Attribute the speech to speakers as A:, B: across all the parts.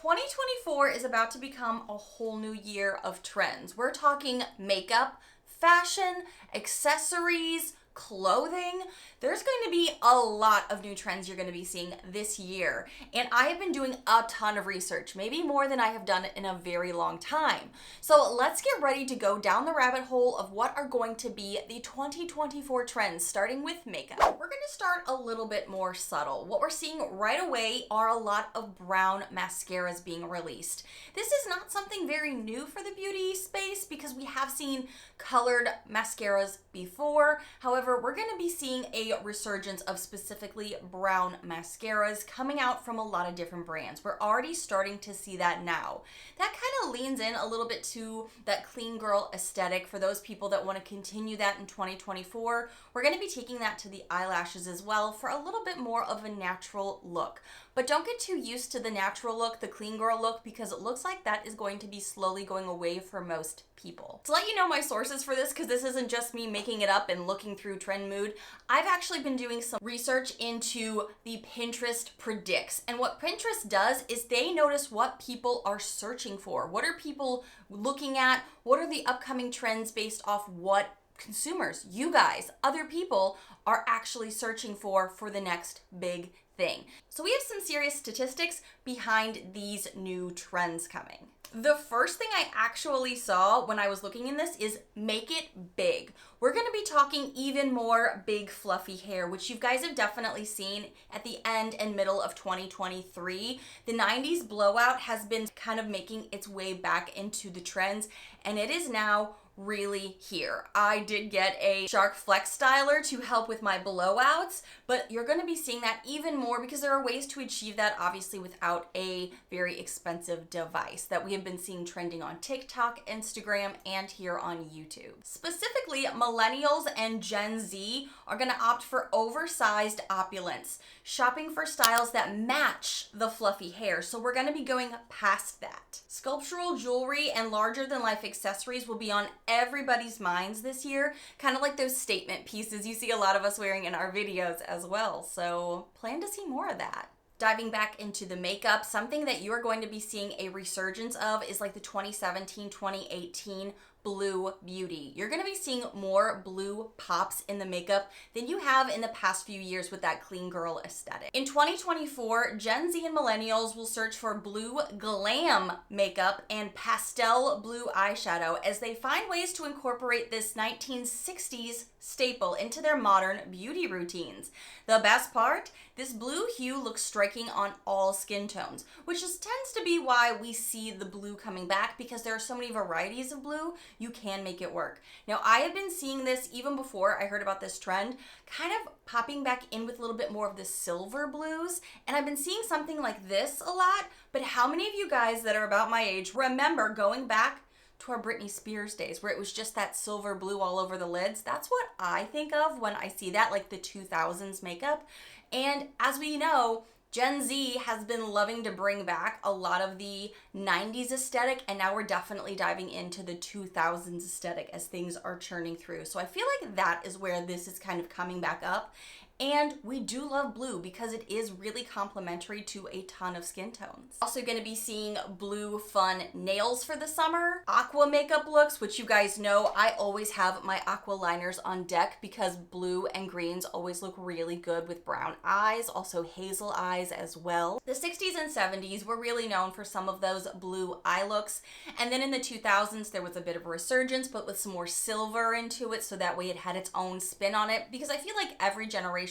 A: 2024 is about to become a whole new year of trends. We're talking makeup, fashion, accessories, clothing. There's going to be a lot of new trends you're going to be seeing this year. And I have been doing a ton of research, maybe more than I have done in a very long time. So let's get ready to go down the rabbit hole of what are going to be the 2024 trends, starting with makeup. We're going to start a little bit more subtle. What we're seeing right away are a lot of brown mascaras being released. This is not something very new for the beauty space because we have seen colored mascaras before. However, we're going to be seeing a resurgence of specifically brown mascaras coming out from a lot of different brands. We're already starting to see that now. That kind of leans in a little bit to that clean girl aesthetic for those people that want to continue that in 2024. We're going to be taking that to the eyelashes as well for a little bit more of a natural look. But don't get too used to the natural look, the clean girl look, because it looks like that is going to be slowly going away for most people. To let you know my sources for this, because this isn't just me making it up and looking through Trend Mood, I've actually been doing some research into the Pinterest predicts. And what Pinterest does is they notice what people are searching for. What are people looking at? What are the upcoming trends based off what consumers, you guys, other people are actually searching for the next big thing. So we have some serious statistics behind these new trends coming. The first thing I actually saw when I was looking in this is make it big. We're going to be talking even more big fluffy hair, which you guys have definitely seen at the end and middle of 2023. The 90s blowout has been kind of making its way back into the trends, and it is now really here. I did get a Shark Flex styler to help with my blowouts, but you're going to be seeing that even more because there are ways to achieve that obviously without a very expensive device that we have been seeing trending on TikTok, Instagram, and here on YouTube. Specifically, millennials and Gen Z are going to opt for oversized opulence, shopping for styles that match the fluffy hair. So we're going to be going past that. Sculptural jewelry and larger than life accessories will be on everybody's minds this year, kind of like those statement pieces you see a lot of us wearing in our videos as well. So plan to see more of that. Diving back into the makeup, something that you're going to be seeing a resurgence of is like the 2017-2018 blue beauty. You're going to be seeing more blue pops in the makeup than you have in the past few years with that clean girl aesthetic. In 2024, Gen Z and millennials will search for blue glam makeup and pastel blue eyeshadow as they find ways to incorporate this 1960s staple into their modern beauty routines. The best part, this blue hue looks striking on all skin tones, which tends to be why we see the blue coming back because there are so many varieties of blue, you can make it work. Now, I have been seeing this even before I heard about this trend, kind of popping back in with a little bit more of the silver blues, and I've been seeing something like this a lot, but how many of you guys that are about my age remember going back to our Britney Spears days where it was just that silver blue all over the lids? That's what I think of when I see that, like the 2000s makeup. And as we know, Gen Z has been loving to bring back a lot of the 90s aesthetic, and now we're definitely diving into the 2000s aesthetic as things are churning through. So I feel like that is where this is kind of coming back up. And we do love blue because it is really complementary to a ton of skin tones. Also going to be seeing blue fun nails for the summer. Aqua makeup looks, which you guys know, I always have my aqua liners on deck because blue and greens always look really good with brown eyes, also hazel eyes as well. The 60s and 70s were really known for some of those blue eye looks. And then in the 2000s, there was a bit of a resurgence, but with some more silver into it, so that way it had its own spin on it. Because I feel like every generation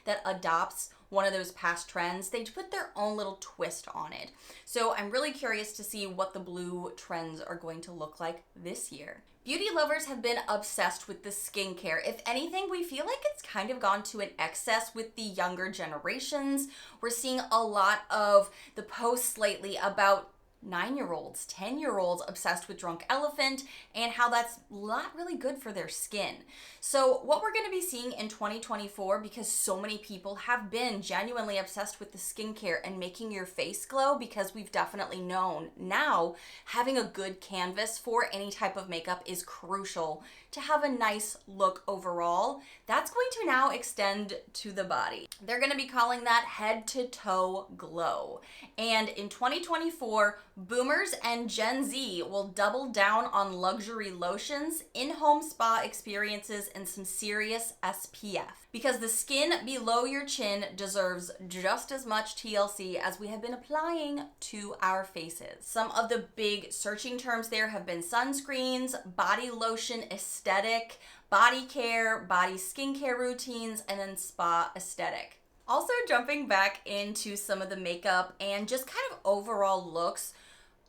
A: that adopts one of those past trends, they put their own little twist on it. So I'm really curious to see what the blue trends are going to look like this year. Beauty lovers have been obsessed with the skincare. If anything, we feel like it's kind of gone to an excess with the younger generations. We're seeing a lot of the posts lately about 9-year-olds, 10-year-olds obsessed with Drunk Elephant and how that's not really good for their skin. So what we're going to be seeing in 2024, because so many people have been genuinely obsessed with the skincare and making your face glow, because we've definitely known now having a good canvas for any type of makeup is crucial to have a nice look overall. That's going to now extend to the body. They're going to be calling that head to toe glow. And in 2024, Boomers and Gen Z will double down on luxury lotions, in-home spa experiences, and some serious SPF. Because the skin below your chin deserves just as much TLC as we have been applying to our faces. Some of the big searching terms there have been sunscreens, body lotion aesthetic, body care, body skincare routines, and then spa aesthetic. Also jumping back into some of the makeup and just kind of overall looks,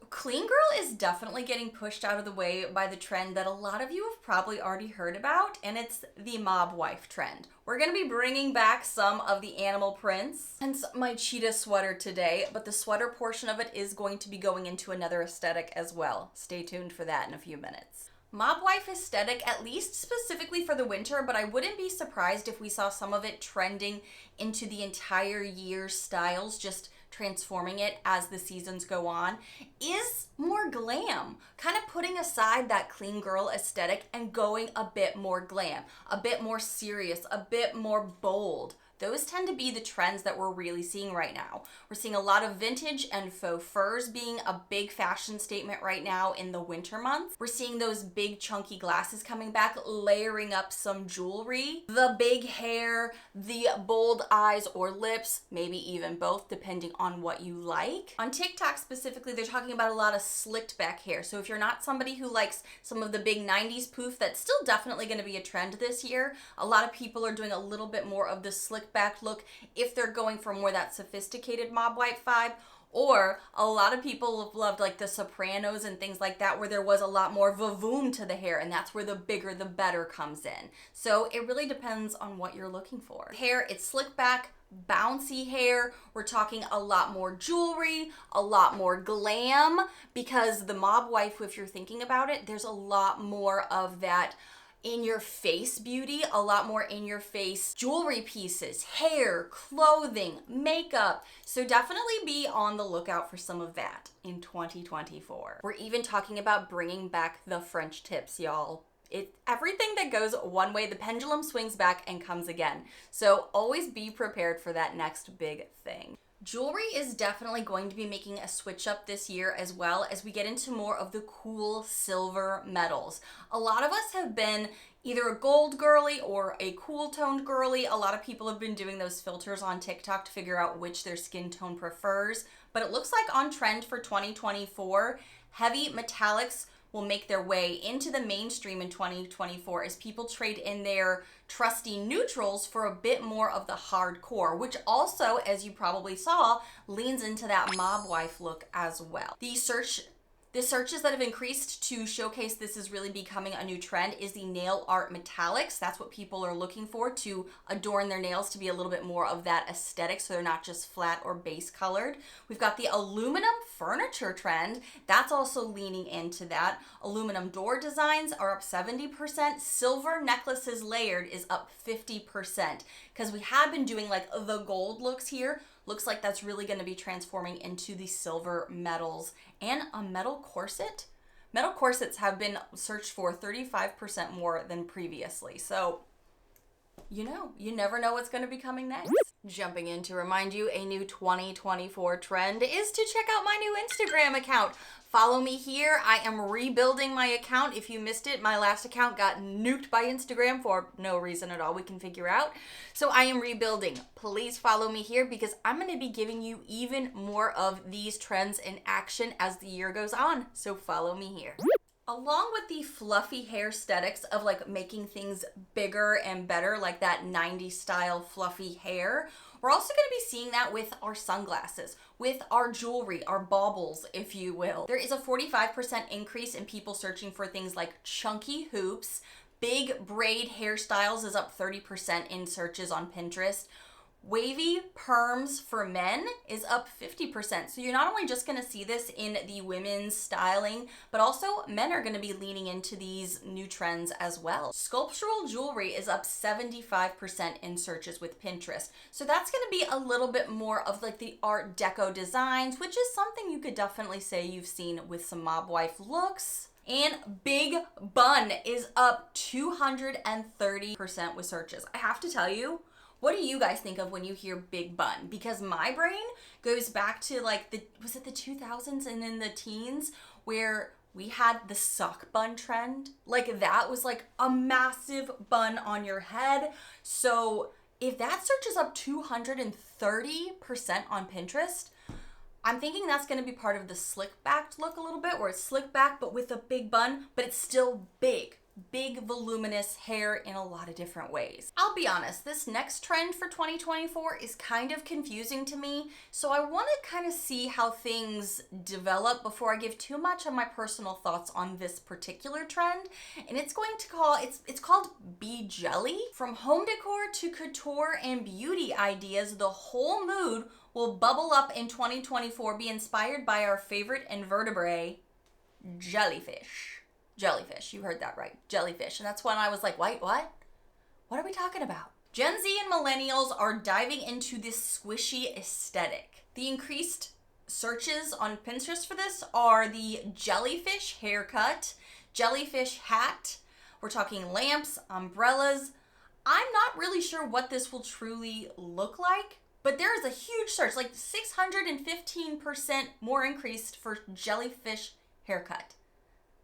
A: clean girl is definitely getting pushed out of the way by the trend that a lot of you have probably already heard about, and it's the mob wife trend. We're going to be bringing back some of the animal prints, hence my cheetah sweater today, but the sweater portion of it is going to be going into another aesthetic as well. Stay tuned for that in a few minutes. Mob wife aesthetic, at least specifically for the winter, but I wouldn't be surprised if we saw some of it trending into the entire year's styles, just transforming it as the seasons go on, is more glam. Kind of putting aside that clean girl aesthetic and going a bit more glam, a bit more serious, a bit more bold. Those tend to be the trends that we're really seeing right now. We're seeing a lot of vintage and faux furs being a big fashion statement right now in the winter months. We're seeing those big chunky glasses coming back, layering up some jewelry, the big hair, the bold eyes or lips, maybe even both, depending on what you like. On TikTok specifically, they're talking about a lot of slicked back hair. So if you're not somebody who likes some of the big 90s poof, that's still definitely going to be a trend this year. A lot of people are doing a little bit more of the slick back look if they're going for more that sophisticated mob wife vibe. Or a lot of people have loved like the Sopranos and things like that, where there was a lot more vavoom to the hair, and that's where the bigger the better comes in. So it really depends on what you're looking for. Hair, it's slick back, bouncy hair. We're talking a lot more jewelry, a lot more glam, because the mob wife, if you're thinking about it, there's a lot more of that in your face beauty, a lot more in your face jewelry pieces, hair, clothing, makeup. So definitely be on the lookout for some of that in 2024. We're even talking about bringing back the French tips, y'all. Everything that goes one way, the pendulum swings back and comes again. So always be prepared for that next big thing. Jewelry is definitely going to be making a switch up this year as well, as we get into more of the cool silver metals. A lot of us have been either a gold girly or a cool toned girly. A lot of people have been doing those filters on TikTok to figure out which their skin tone prefers. But it looks like on trend for 2024, heavy metallics will make their way into the mainstream in 2024 as people trade in their trusty neutrals for a bit more of the hardcore, which also, as you probably saw, leans into that mob wife look as well. The searches that have increased to showcase this is really becoming a new trend is the nail art metallics. That's what people are looking for to adorn their nails to be a little bit more of that aesthetic, so they're not just flat or base colored. We've got the aluminum furniture trend. That's also leaning into that. Aluminum door designs are up 70%. Silver necklaces layered is up 50%, because we have been doing like the gold looks here. Looks like that's really going to be transforming into the silver metals and a metal corset. Metal corsets have been searched for 35% more than previously. So, you never know what's going to be coming next. Jumping in to remind you, a new 2024 trend is to check out my new Instagram account. Follow me here. I am rebuilding my account. If you missed it, my last account got nuked by Instagram for no reason at all we can figure out. So I am rebuilding. Please follow me here, because I'm going to be giving you even more of these trends in action as the year goes on. So follow me here. Along with the fluffy hair aesthetics of like making things bigger and better, like that 90s style fluffy hair, we're also going to be seeing that with our sunglasses, with our jewelry, our baubles, if you will. There is a 45% increase in people searching for things like chunky hoops. Big braid hairstyles is up 30% in searches on Pinterest. Wavy perms for men is up 50%. So you're not only just going to see this in the women's styling, but also men are going to be leaning into these new trends as well. Sculptural jewelry is up 75% in searches with Pinterest. So that's going to be a little bit more of like the Art Deco designs, which is something you could definitely say you've seen with some mob wife looks. And big bun is up 230% with searches. I have to tell you, what do you guys think of when you hear big bun? Because my brain goes back to like was it the 2000s and in the teens where we had the sock bun trend? Like that was like a massive bun on your head. So if that search is up 230% on Pinterest, I'm thinking that's going to be part of the slick backed look a little bit, where it's slick back but with a big bun, but it's still big voluminous hair in a lot of different ways. I'll be honest, this next trend for 2024 is kind of confusing to me, so I want to kind of see how things develop before I give too much of my personal thoughts on this particular trend. And it's called Be Jelly. From home decor to couture and beauty ideas, the whole mood will bubble up in 2024, be inspired by our favorite invertebrate, jellyfish. Jellyfish, you heard that right, jellyfish. And that's when I was like, wait, what? What are we talking about? Gen Z and millennials are diving into this squishy aesthetic. The increased searches on Pinterest for this are the jellyfish haircut, jellyfish hat. We're talking lamps, umbrellas. I'm not really sure what this will truly look like, but there is a huge search, like 615% more increased for jellyfish haircut.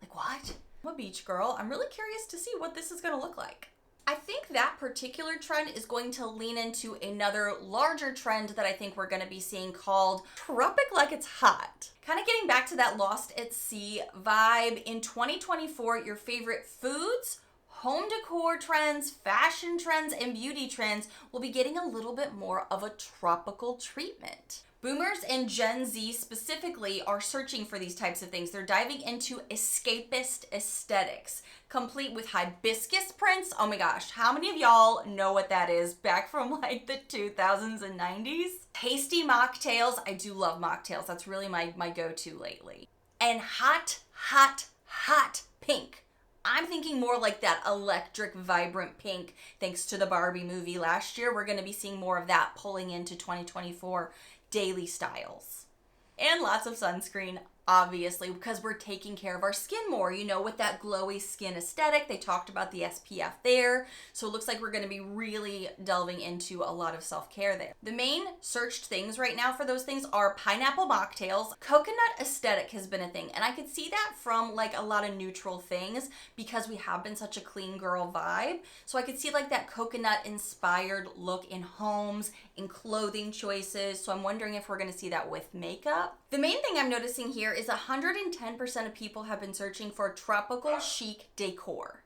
A: Like what? I'm a beach girl. I'm really curious to see what this is going to look like. I think that particular trend is going to lean into another larger trend that I think we're going to be seeing called Tropic Like It's Hot. Kind of getting back to that Lost at Sea vibe. In 2024, your favorite foods, home decor trends, fashion trends, and beauty trends will be getting a little bit more of a tropical treatment. Boomers and Gen Z specifically are searching for these types of things. They're diving into escapist aesthetics, complete with hibiscus prints. Oh my gosh, how many of y'all know what that is back from like the 2000s and 90s? Tasty mocktails. I do love mocktails. That's really my go-to lately. And hot, hot, hot pink. I'm thinking more like that electric, vibrant pink, thanks to the Barbie movie last year. We're going to be seeing more of that pulling into 2024 daily styles. And lots of sunscreen, obviously, because we're taking care of our skin more, you know, with that glowy skin aesthetic. They talked about the SPF there. So it looks like we're going to be really delving into a lot of self-care there. The main searched things right now for those things are pineapple mocktails. Coconut aesthetic has been a thing. And I could see that from like a lot of neutral things because we have been such a clean girl vibe. So I could see like that coconut inspired look in homes, in clothing choices. So I'm wondering if we're going to see that with makeup. The main thing I'm noticing here is 110% of people have been searching for tropical chic decor.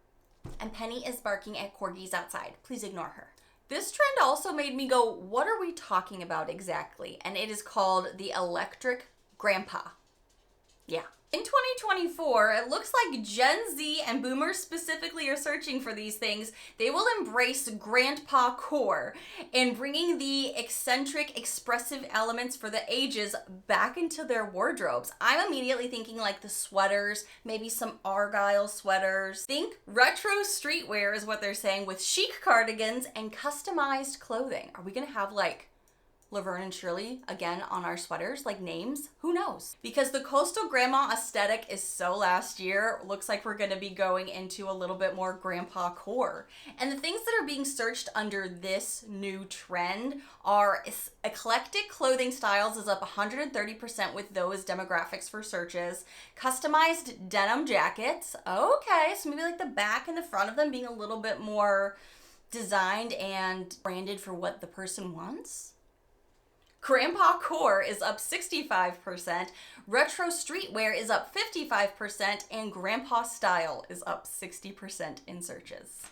A: And Penny is barking at corgis outside. Please ignore her. This trend also made me go, what are we talking about exactly? And it is called the electric grandpa. Yeah. In 2024, it looks like Gen Z and boomers specifically are searching for these things. They will embrace grandpa core and bringing the eccentric, expressive elements for the ages back into their wardrobes. I'm immediately thinking like the sweaters, maybe some Argyle sweaters. Think retro streetwear is what they're saying, with chic cardigans and customized clothing. Are we gonna have like Laverne and Shirley again on our sweaters, like names? Who knows? Because the coastal grandma aesthetic is so last year, looks like we're gonna be going into a little bit more grandpa core. And the things that are being searched under this new trend are eclectic clothing styles is up 130% with those demographics for searches. Customized denim jackets. Okay, so maybe like the back and the front of them being a little bit more designed and branded for what the person wants. Grandpa core is up 65%, retro streetwear is up 55%, and grandpa style is up 60% in searches.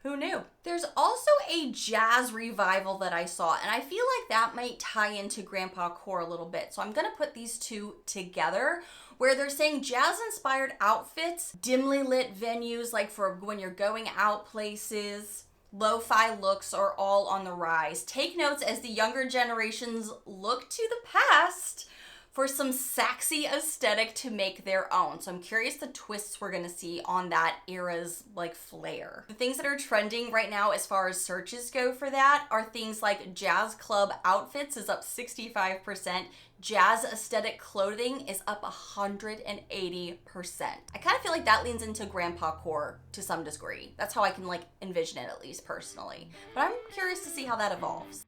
A: Who knew? There's also a jazz revival that I saw, and I feel like that might tie into grandpa core a little bit. So I'm gonna put these two together, where they're saying jazz-inspired outfits, dimly lit venues, like for when you're going out places, Lo-fi looks are all on the rise. Take notes as the younger generations look to the past for some sexy aesthetic to make their own. So I'm curious the twists we're gonna see on that era's like flair. The things that are trending right now as far as searches go for that are things like jazz club outfits is up 65%. Jazz aesthetic clothing is up 180%. I kind of feel like that leans into grandpa core to some degree. That's how I can like envision it, at least personally. But I'm curious to see how that evolves.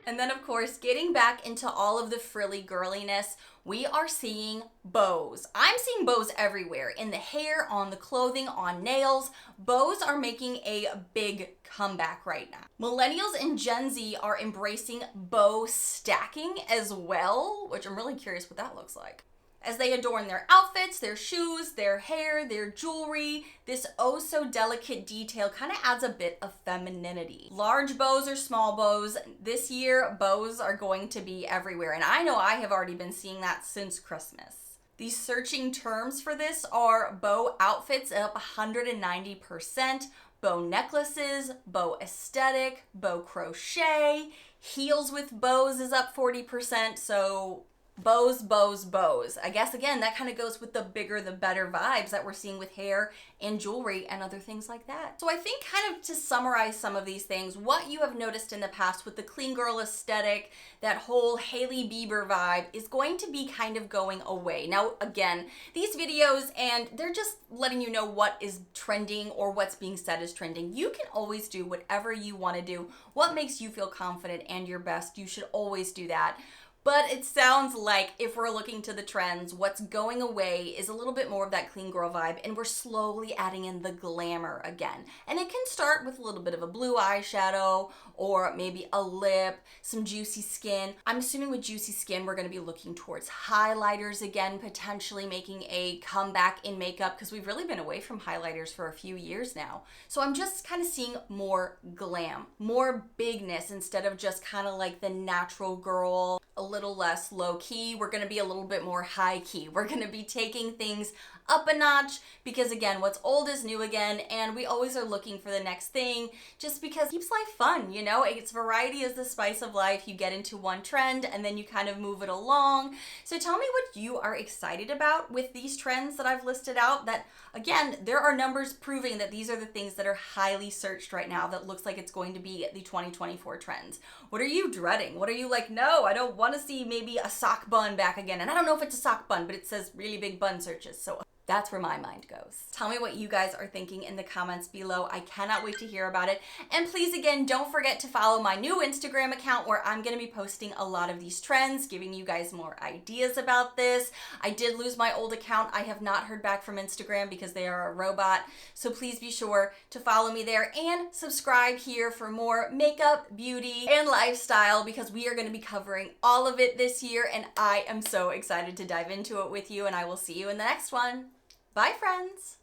A: And then, of course, getting back into all of the frilly girliness, we are seeing bows. I'm seeing bows everywhere, in the hair, on the clothing, on nails. Bows are making a big comeback right now. Millennials and Gen Z are embracing bow stacking as well, which I'm really curious what that looks like. As they adorn their outfits, their shoes, their hair, their jewelry, this oh so delicate detail kind of adds a bit of femininity. Large bows or small bows, this year bows are going to be everywhere, and I know I have already been seeing that since Christmas. These searching terms for this are bow outfits up 190%, bow necklaces, bow aesthetic, bow crochet, heels with bows is up 40%, so bows, bows, bows. I guess, again, that kind of goes with the bigger the better vibes that we're seeing with hair and jewelry and other things like that. So I think kind of to summarize some of these things, what you have noticed in the past with the clean girl aesthetic, that whole Hailey Bieber vibe is going to be kind of going away. Now, again, these videos, and they're just letting you know what is trending or what's being said is trending. You can always do whatever you want to do. What makes you feel confident and your best, you should always do that. But it sounds like if we're looking to the trends, what's going away is a little bit more of that clean girl vibe, and we're slowly adding in the glamour again. And it can start with a little bit of a blue eyeshadow or maybe a lip, some juicy skin. I'm assuming with juicy skin, we're gonna be looking towards highlighters again, potentially making a comeback in makeup because we've really been away from highlighters for a few years now. So I'm just kind of seeing more glam, more bigness instead of just kind of like the natural girl, a little less low key. We're gonna be a little bit more high key. We're gonna be taking things up a notch because, again, what's old is new again, and we always are looking for the next thing just because it keeps life fun, you know? It's variety is the spice of life. You get into one trend and then you kind of move it along. So tell me what you are excited about with these trends that I've listed out that, again, there are numbers proving that these are the things that are highly searched right now that looks like it's going to be the 2024 trends. What are you dreading? What are you like, no, I don't want to see maybe a sock bun back again. And I don't know if it's a sock bun, but it says really big bun searches. So that's where my mind goes. Tell me what you guys are thinking in the comments below. I cannot wait to hear about it. And please, again, don't forget to follow my new Instagram account where I'm gonna be posting a lot of these trends, giving you guys more ideas about this. I did lose my old account. I have not heard back from Instagram because they are a robot. So please be sure to follow me there and subscribe here for more makeup, beauty, and lifestyle because we are gonna be covering all of it this year, and I am so excited to dive into it with you, and I will see you in the next one. Bye, friends.